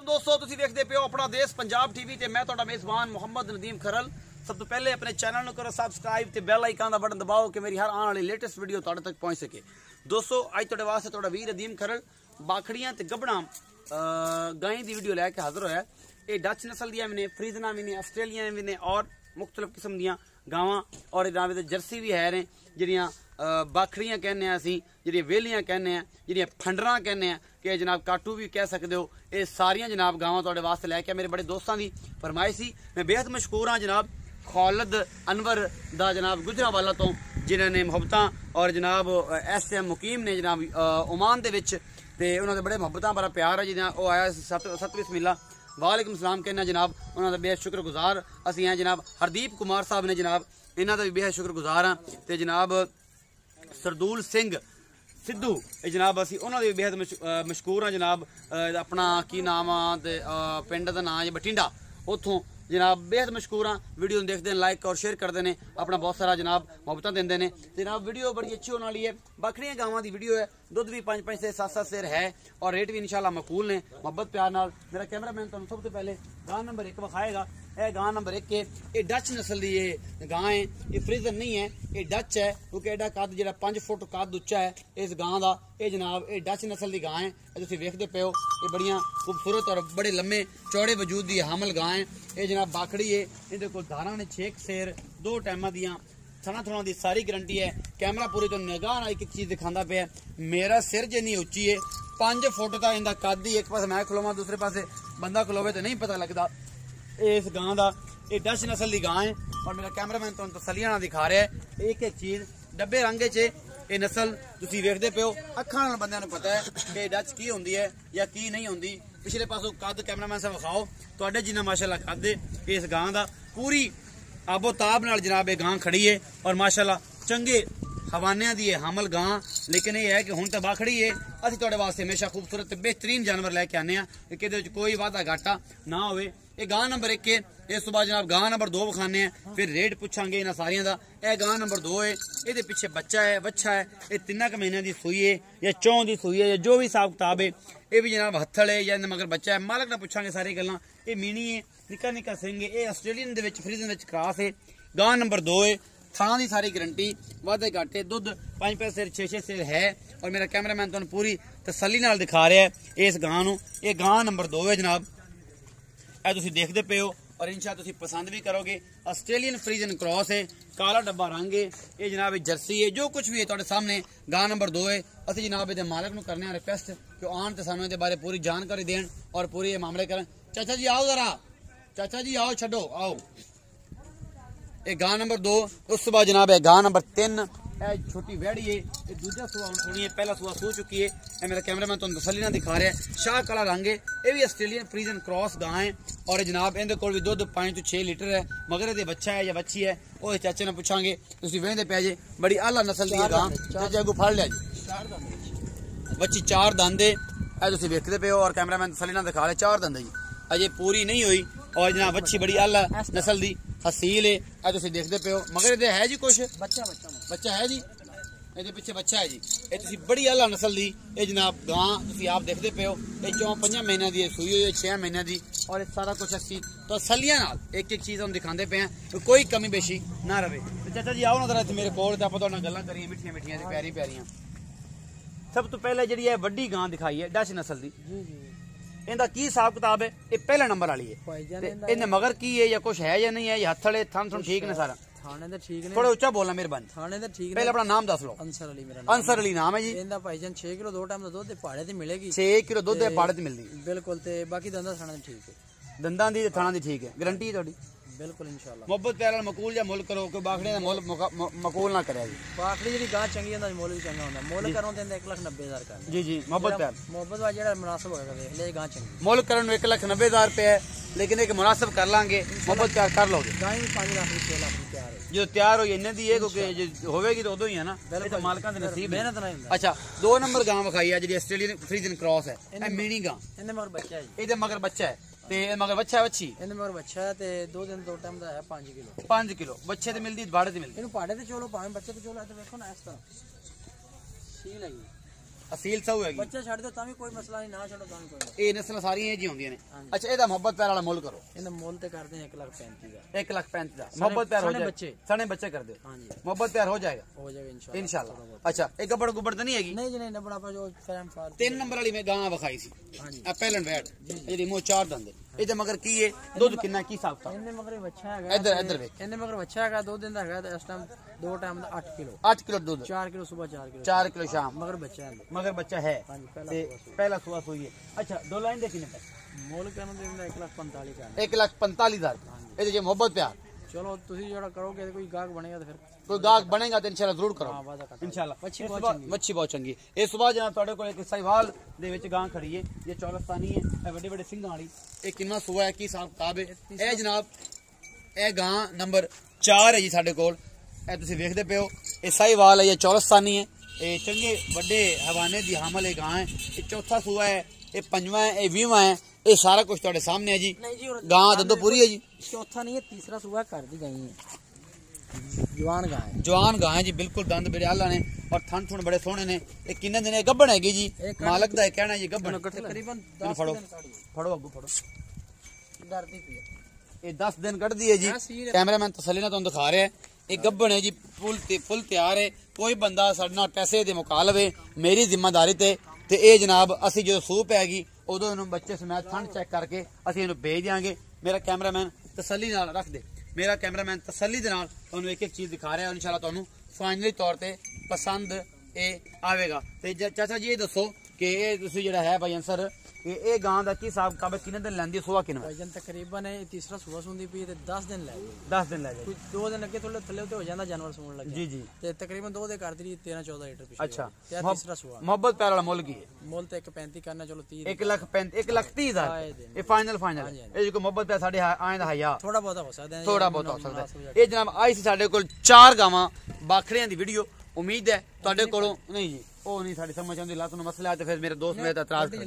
वालेकुम दोस्तों, तुसीं देखदे पियो अपना देश पंजाब टीवी ते मैं तुहाडा मेज़बान मोहम्मद नदीम खरल। सब तो पहले अपने चैनल को करो सबसक्राइब ते बेल आइकन का बटन दबाओ कि मेरी हर आने वाली लेटेस्ट वीडियो तुहाडे तक पहुंच सके। दोस्तों अज तुहाडे वास्ते तुहाडा वीर नदीम खरल बाखड़ियां ते गबड़ा गायें दी वीडियो लैके हाजिर होया। ये डच नस्ल दियां भी ने, फ्रीजना भी ने, आस्ट्रेलिया भी ने और मुख्तलिफ किस्म दियां गावां और जनाब जर्सी भी है ने जिहड़ियां बाखड़ियां कहने असीं, जिहड़ियां वेलियां कहने, जिहड़ियां फंडरां कहने कि जनाब काटू भी कह सकते हो। ये सारियां जनाब गावां तुहाडे वास्ते लैके मेरे बड़े दोस्तां दी फरमाइश सी। मैं बेहद मशहूर हाँ जनाब खालिद अनवर दा जनाब गुजरांवाला तो, जिन्होंने मुहब्बतां और जनाब SM मुकीम ने जनाब ओमान दे विच ते उन्होंने बड़े मुहब्बतां बड़ा प्यार है जिन्हें वो आया सत बिस्मिल्ला वालेकुम सलाम कहना जनाब, उन्होंने बेहद शुक्रगुजार असीं हैं। जनाब हरदीप कुमार साहब ने जनाब इन्हों का भी बेहद शुक्रगुजार हाँ। तो जनाब सरदूल सिंह सिद्धू जनाब असी उन्होंने भी बेहद मशहूर हाँ जनाब। अपना की नाम आ ते पिंड का नाम है बठिंडा, उतों जनाब बेहद मशहूर हाँ। वीडियो देखते हैं, लाइक और शेयर करते हैं, अपना बहुत सारा जनाब मुहब्बत देंगे ने। जनाब वीडियो बड़ी अच्छी होने वाली है, बकरियां गावां की वीडियो है, दुध भी 5-5 से 7-7 सेर है और रेट भी इंशाल्लाह मकबूल ने मुहब्बत प्यार नाल। मेरा कैमरामैन तुहानूं सब तो पहले गां नंबर 1 विखाएगा। यह गां नंबर 1 है, ये डच नस्ल की ये गां है, ये फ्रीजन नहीं है, ये डच है क्योंकि एडा कद जो 5 फुट कद उच्चा है इस गां का। ये जनाब ये डच नस्ल की गां है, तुसीं वेखदे पे हो। ये बड़ियां खूबसूरत और बड़े लम्बे चौड़े वजूद की हामल गां है। ये जनाब बाखड़ी है, ये कोल धारां ने 6 सेर 2 टाइमां दियां, थना थोड़ा की सारी गारंटी है। कैमरा पूरी तो निगाह ना एक चीज़ दिखाता पे, मेरा सिर जिन्नी उच्ची है 5 फुट का इनका कद ही, एक पास मैं खलोवा दूसरे पासे बंदा खलोवे तो नहीं पता लगता इस गां का। ये डच नस्ल की गां है और मेरा कैमरामैन तुहानूं तसल्ली नाल दिखा रहा है। एक एक चीज़ डब्बे रंगे च ये नस्ल तुसीं वेखदे पे हो, अखां नाल बंदियां नूं पता है कि डच की होंदी है या की नहीं होंदी। पिछले पासों कद कैमरामैन साहब विखाओ तुहाडे जिन्ना माशाअल्लाह कद है इस गां का। पूरी आबो ताब नाल जनाब ये गां खड़ी है और माशाअल्लाह चंगे हवानियां दी हामल गां। लेकिन यह है कि हुण तो बाखड़ी है, असीं तुहाडे वास्ते हमेशा खूबसूरत बेहतरीन जानवर लैके आने कि किहदे विच कोई वाधा घाटा ना होवे। ये गां नंबर 1 है, इस बाद जनाब गां नंबर 2 विखाने हैं, फिर रेट पुछांगे इन्हां सारियां दा। यह गां नंबर 2 है, ये पिछे बच्चा है बच्चा है, ये 3 महीने की सूई है या 4 की सूई है या जो भी हिसाब किताब है। ये भी जनाब हत्थड़ है या मगर बच्चा है, मालक ना पुछांगे सारी गल्लां। ये मीनी है, निक्का निक्का सिंह है, ये आस्ट्रेलियन दे विच फ्रीजन विच क्रॉस है। गां नंबर 2 है, थां की सारी गारंटी, वाधे घाटे, दुध 5-5 सेर 6-6 सेर है और मेरा कैमरामैन तुहानूं पूरी तसल्ली नाल दिखा रहा है इस गां नूं। ये गां नंबर 2 है जनाब, यह तुसीं देखदे पे हो और इंशाअल्लाह तुसीं पसंद भी करोगे। आस्ट्रेलियन फ्रीजन क्रॉस है, काला डब्बा रंग है, ये जनाब जर्सी है, जो कुछ भी है तुहाडे सामने गां नंबर 2 है। असीं जनाब ये मालक नूं करने रिक्वेस्ट कि आन ते सानूं इहदे बारे पूरी जानकारी देण और पूरे ये मामले करन। चाचा जी आओ जरा, चाचा जी आओ, छड्डो आओ। ये गां नंबर 2, उस बाद जनाब है गां नंबर 3, छोटी वैड़ी है, ये दूसरा सुआ होनी है, पहला सुआ सो चुकी है। ये मेरा कैमरामैन तुहानूं तसल्ली नाल दिखा रहा है, शाह काला रंग है, ये भी आस्ट्रेलियन फ्रीजन क्रॉस गां है और जनाब इहदे कोल भी दुध 5 to 6 लीटर है। मगर ये बच्चा है या बच्ची है वो चाचे ने पूछांगे, तुसीं वेंदे पे जे बड़ी आला नस्ल की गां। चाचा अगू फड़ लिया जी, बच्ची 4 दंद है, तुसीं वेखदे पे हो और कैमरामैन तसल्ली नाल दिखा रहा है 4 दंद है जी, अजे पूरी नहीं हुई और जनाब बच्ची बड़ी आला नस्ल की हसील है। तुसीं देखदे पे हो मगर ये है जी कुछ बच्चा है जी, ये पिछे बच्चा है जी, ये तुसीं बड़ी आला नस्ल की ये जनाब गां तुसीं आप देखते पे हो। ये 4-5 महीने की सूई हुई है, 6 महीने की और ये सारा कुछ असीं तो तसल्लियां नाल एक एक चीज़ हम दिखाते पे हैं तो कोई कमी बेशी ना रहे। तो चाचा जी आओ ना जरा इत्थे मेरे कोल ते आपां तुहाडे नाल गल्लां करिए मिठियां मिठियां ते प्यारी प्यारियां। सब तो पहले जिहड़ी है वड्डी गां दिखाई है डच नस्ल की, इनका की हिसाब किताब है? ये पहले नंबर वाली है, इन्हें मगर की है या कुछ है या नहीं है, ये हत्थड़ थन थन ठीक ने सारा? थाने ते ठीक ने, थोड़ा ऊंचा बोलना मेहरबानी। थाने ते ठीक ने। पहले अपना नाम दस लो। अंसर अली मेरा नाम। अंसर अली नाम है जी। इनदा भाईजान 6 किलो 2 टाइम दा दुध ते पहाड़े ते मिलेगी, 6 किलो दुध ते पहाड़े ते मिलदी बिल्कुल। ते बाकी दंदा थाना ठीक है, दंदां दी थाना दी ठीक है, गारंटी है तुहाडी बिल्कुल इंशाल्लाह। मोहब्बत प्यार नाल मकूल या मुल करो, कोई बाखड़ी दा मुल मकूल ना करे जी। बाखड़ी जेडी गां चंगी होंदा मुल भी चंगा होंदा, मुल करो ते 1,90,000 का जी जी। मोहब्बत प्यार मोहब्बत वा जेड़ा मुनासिब होएगा देख ले गां चंगी। मुल करन 1,90,000 रुपए है, लेकिन एक मुनासिब कर लांगे, मोहब्बत प्यार कर लोगे। गां भी 5 लाख 6 लाख की तैयार है, जो तैयार हो इन्ने दी है क्योंकि जो होवेगी तो उदों ही है ना, तो मालकां दे नसीब मेहनत ना होंदा। अच्छा 2 नंबर गां विखाई है जेडी आस्ट्रेलियन फ्रीजन क्रॉस है, ए मीनी गां, इनदे मगर बच्चा है, इहदे मगर बच्चा है ते मगर बच्चा है बच्ची, इनदे मगर बच्चा है ते 2 दिन 2 टाइम दा है 5 किलो बच्चे ते मिलदी भाड़े ते मिलदी। इनु भाड़े ते चलो भावें बच्चे ते चलो, ते देखो ना इस तरह सी लगी ਅਸੀਲ ਸਹੂ ਹੈਗੀ। ਬੱਚਾ ਛੱਡ ਦਿਓ ਤਾਂ ਵੀ ਕੋਈ ਮਸਲਾ ਨਹੀਂ, ਨਾ ਛੱਡੋ ਤਾਂ ਵੀ ਕੋਈ ਮਸਲਾ। ਇਹ ਨਸਲਾਂ ਸਾਰੀਆਂ ਜੀ ਹੁੰਦੀਆਂ ਨੇ। ਅੱਛਾ ਇਹਦਾ ਮੁਹੱਬਤ ਪਿਆਰ ਵਾਲਾ ਮੁੱਲ ਕਰੋ। ਇਹਦਾ ਮੁੱਲ ਤੇ ਕਰਦੇ ਆ 1,35,000 ਦਾ। 1,35,000 ਦਾ ਮੁਹੱਬਤ ਪਿਆਰ ਹੋ ਜਾਏ। ਸਣੇ ਬੱਚੇ ਕਰ ਦਿਓ। ਹਾਂਜੀ ਮੁਹੱਬਤ ਪਿਆਰ ਹੋ ਜਾਏਗਾ इंशाल्लाह। अच्छा एक गब्बड़ गुब्बड़ तो नहीं हैगी? नहीं जी नहीं, नबड़ा पर जो फैम फार 3 नंबर वाली मैं गां विखाई सी। हां जी आ पहलन बैठ जेडी मो 4 दंदे ਇਹਦੇ ਮਗਰ ਕੀ ਹੈ? ਦੁੱਧ ਕਿੰਨਾ ਕੀ ਹਿਸਾਬ ਤਾ? ਇਹਨੇ ਮਗਰ ਬੱਚਾ ਹੈਗਾ। ਇੱਧਰ ਵੇਖ। ਇਹਨੇ ਮਗਰ ਬੱਚਾ ਹੈਗਾ, 2 ਦਿਨ ਦਾ ਹੈਗਾ ਤੇ ਇਸ ਟਾਈਮ 2 ਟਾਈਮ ਦਾ 8 ਕਿਲੋ। 8 ਕਿਲੋ ਦੁੱਧ। 4 ਕਿਲੋ ਸਵੇਰ 4 ਕਿਲੋ शाम मगर बच्चा है। मगर बच्चा है। हां जी पहला सुआ सुई है। अच्छा दो लाइन दे किने पैसे? मोल कहना देंदा 1,45,000 का। 1,45,000 ਇਹਦੇ ਜੇ ਮੁਹੱਬਤ ਪਿਆਰ चलो ਤੁਸੀਂ ਜਿਹੜਾ ਕਰੋਗੇ कोई गाहक बनेगा तो फिर कोई गाहक बनेगा तो इंशाल्लाह जरूर करो। हां वादा करता इंशाल्लाह। मच्छी बहुत चंगी। ਇਸ ਤੋਂ ਬਾਅਦ ਜਨਾਬ ਤੁਹਾਡੇ ਕੋਲ ਇੱਕ ਸਾਈਵਾਲ ਦੇ ਵਿੱਚ ਗਾਂ ਖੜੀ ਹੈ। ਇਹ ਚੌਲਸਤਾਨੀ ਹੈ। ਇਹ ਵੱਡੇ ਵੱਡੇ ਸਿੰਘਾਂ ਵਾਲੀ। ਇਹ ਕਿੰਨਾ ਸੂਆ ਹੈ, ਕੀ ਹਿਸਾਬ ਕਿਤਾਬ ਹੈ? ਇਹ ਜਨਾਬ ਇਹ ਗਾਂ ਨੰਬਰ 4 ਹੈ ਜੀ ਸਾਡੇ ਕੋਲ। ਇਹ ਤੁਸੀਂ ਵੇਖਦੇ ਪਿਓ। ਇਹ ਸਾਈਵਾਲ ਹੈ, ਇਹ ਚੌਲਸਤਾਨੀ ਹੈ। ਇਹ ਚੰਗੇ ਵੱਡੇ ਹਵਾਨੇ ਦੀ ਹਾਮਲ ਇਹ ਗਾਂ ਹੈ। ਇਹ ਚੌਥਾ ਸੂਆ ਹੈ, ਇਹ ਪੰਜਵਾਂ ਹੈ, ਇਹ 20ਵਾਂ ਹੈ। ਇਹ ਸਾਰਾ ਕੁਝ ਤੁਹਾਡੇ ਸਾਹਮਣੇ ਹੈ ਜੀ। ਗਾਂ ਦੁੱਧ ਪੂਰੀ है जी। चौथा नहीं है, तीसरा सुबह कर दी गई है। जवान गाय है। जवान गाय है जी, बिल्कुल दंद बड़े आला ने और थन थुन बड़े सोहने ने। ये किन्ने दिन गब्बन हैगी जी? मालक दा कहना है जी गब्बन। तकरीबन फड़ो फड़ो अगू फड़ो। डरती पी ये 10 दिन कट दी है जी। कैमरामैन तसल्ली ना तुहानू दिखा रहा है। ये गब्बन है जी, फुल तैयार है। कोई बंदा साडे नाल पैसे दे मुका लवे मेरी जिम्मेदारी ते ये जनाब असी जो सूप हैगी उदों इहनू बच्चे समेत ठंड चेक करके असी इहनू भेज देंगे। मेरा कैमरामैन तसल्ली नाल रख दे। मेरा कैमरामैन तसल्ली दे नाल तुहानू एक चीज दिखा रहा है और इंशाल्लाह तुहानू फाइनली तौर पे पसंद ये आवेगा। ते चाचा जी ये दसो कि ये तुसी जिहड़ा है भाई अंसर ये गां दा की हिसाब किताब किन्ने दिन लैंदी सुआ किन्ना? वजन तकरीबन है तीसरा सुबह सुंदी पी ते 10 दिन ले 10 दिन ले जाए। कुछ 2 दिन अगे थोड़े थल्ले ते हो जांदा जानवर सूण लगे। जी जी ते तकरीबन 2 दे कर दी 13-14 लीटर पिछले। अच्छा तीसरा सुआ मोहब्बत प्यार वाला मुल की है? मोल ते 1,35 करना चलो 30 1,30,000 ये फाइनल ये जो मोहब्बत प्यार साडे आए दा हया थोड़ा बहुत हो सकदा है। थोड़ा बहुत हो सकदा है। ये जनाब आई सी साडे कोल 4 गावां बाखड़ियां दी वीडियो। उम्मीद है तुहाडे कोलों नहीं जी ਉਹ ਨਹੀਂ ਸਾਡੀ ਸਮਝ ਆਉਂਦੀ। ਲੱਤ ਨੂੰ ਮਸਲਾ ਹੈ ਤੇ ਫਿਰ ਮੇਰੇ ਦੋਸਤ ਮੇਰੇ ਇਤਰਾਜ਼ ਕਰ।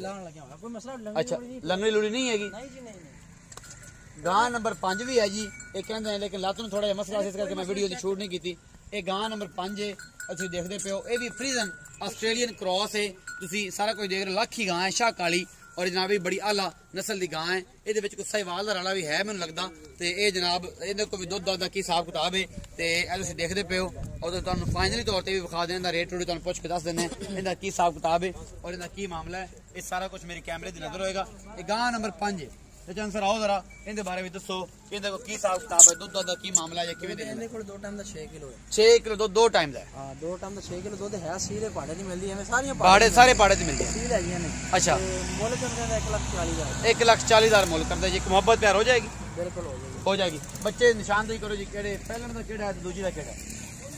ਕੋਈ ਮਸਲਾ ਅੱਛਾ ਲੰਗੜੀ ਲੁੜੀ ਨਹੀਂ ਹੈਗੀ? ਨਹੀਂ ਜੀ ਨਹੀਂ। ਗਾਂ ਨੰਬਰ 5 ਵੀ ਹੈ ਜੀ। ਇਹ ਕਹਿੰਦੇ ਨੇ ਲੇਕਿਨ ਲੱਤ ਨੂੰ ਥੋੜਾ ਜਿਹਾ ਮਸਲਾ ਸੀ, ਇਸ ਕਰਕੇ ਮੈਂ ਵੀਡੀਓ ਦੀ ਸ਼ੂਟ ਨਹੀਂ ਕੀਤੀ। ਇਹ ਗਾਂ ਨੰਬਰ 5 ਹੈ, ਅਸੀਂ ਦੇਖਦੇ ਪਿਓ। ਇਹ ਵੀ ਫਰੀਜ਼ਨ ਆਸਟ੍ਰੇਲੀਅਨ ਕ੍ਰੋਸ ਹੈ। ਤੁਸੀਂ ਸਾਰਾ ਕੁਝ ਦੇਖ ਰਹੇ। ਲੱਖੀ ਗਾਂ ਹੈ, ਸ਼ਾਹ ਕਾਲੀ और जनाब ये बड़ी आला नस्ल की गां है। ये कुछ साहिवाल का रला भी है मैनूं लगदा। ते ये जनाब ये को भी दुध दा की हिसाब किताब है। ते तुसीं देखदे पियो और तुहानूं फाइनली तौर ते भी विखा दें दा रेट रूट तुहानूं पुछ के दस देने इहदा की हिसाब किताब है और इहदा की मामला है। ये सारा कुछ मेरी कैमरे दी नजर होएगा। ये गां नंबर 5 है। ते आंसर आओ जरा इहदे बारे में दसो इहदे को की हिसाब किताब है, दुध दा की मामला है, किवें दे? इहदे कोल 2 टाइम दा 6 किलो है। 6 किलो दुध 2 टाइम दा है। हां 2 टाइम दा 6 किलो दुध है। सीरे पाड़े नहीं मिलदी है सारी पाड़े सारे पाड़े च मिलदी है। सील है जी ने। अच्छा मोल करदा 1,40,000 1,40,000 मुल करदा जी। एक मोहब्बत प्यार हो जाएगी? बिल्कुल हो जाएगी। बच्चे निशानदेही करो जी केड़े पहलन दा केड़ा है ते दूजी दा केड़ा है?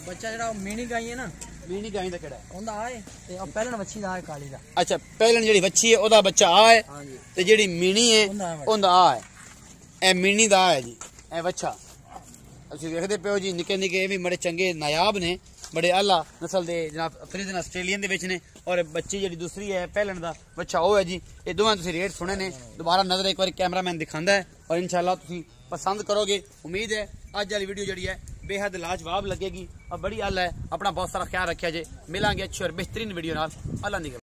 बच्चा जेड़ा मीनी गाई है ना, मीनी गाई दा केड़ा है? ओंदा आए ते पहलन वच्छी दा आए काली दा। अच्छा पहलन जेड़ी वच्छी है ओदा बच्चा आ है। हां जी। ते जेड़ी मीनी है ओंदा आ है। ए मीनी दा है जी ए बच्चा। ਅਸੀਂ ਵੇਖਦੇ ਪਿਓ ਜੀ ਨਿੱਕੇ ਨਿੱਕੇ ਇਹ ਵੀ ਬੜੇ ਚੰਗੇ ਨਾਇਆਬ ਨੇ, ਬੜੇ ਆਲਾ ਨਸਲ ਦੇ ਜਨਾਬ ਫਰੀਜ਼ਨ ਆਸਟ੍ਰੇਲੀਅਨ ਦੇ ਵਿੱਚ ਨੇ। ਔਰ ਬੱਚੀ ਜਿਹੜੀ ਦੂਸਰੀ ਹੈ ਪਹਿਲਣ ਦਾ ਬੱਚਾ ਉਹ ਹੈ ਜੀ। ਇਹ ਦੋਵਾਂ ਤੁਸੀਂ ਰੇਟ ਸੁਣੇ ਨੇ। ਦੁਬਾਰਾ ਨਜ਼ਰ ਇੱਕ ਵਾਰੀ ਕੈਮਰਾਮੈਨ ਦਿਖਾਉਂਦਾ ਹੈ ਔਰ ਇਨਸ਼ਾਅੱਲਾ ਤੁਸੀਂ पसंद करोगे। उम्मीद है अज वाली वीडियो जी है बेहद लाजवाब लगेगी और बड़ी आला है। अपना बहुत सारा ख्याल रखा जे। मिलेंगे अच्छी और बेहतरीन वीडियो नाल। अल्लाह दी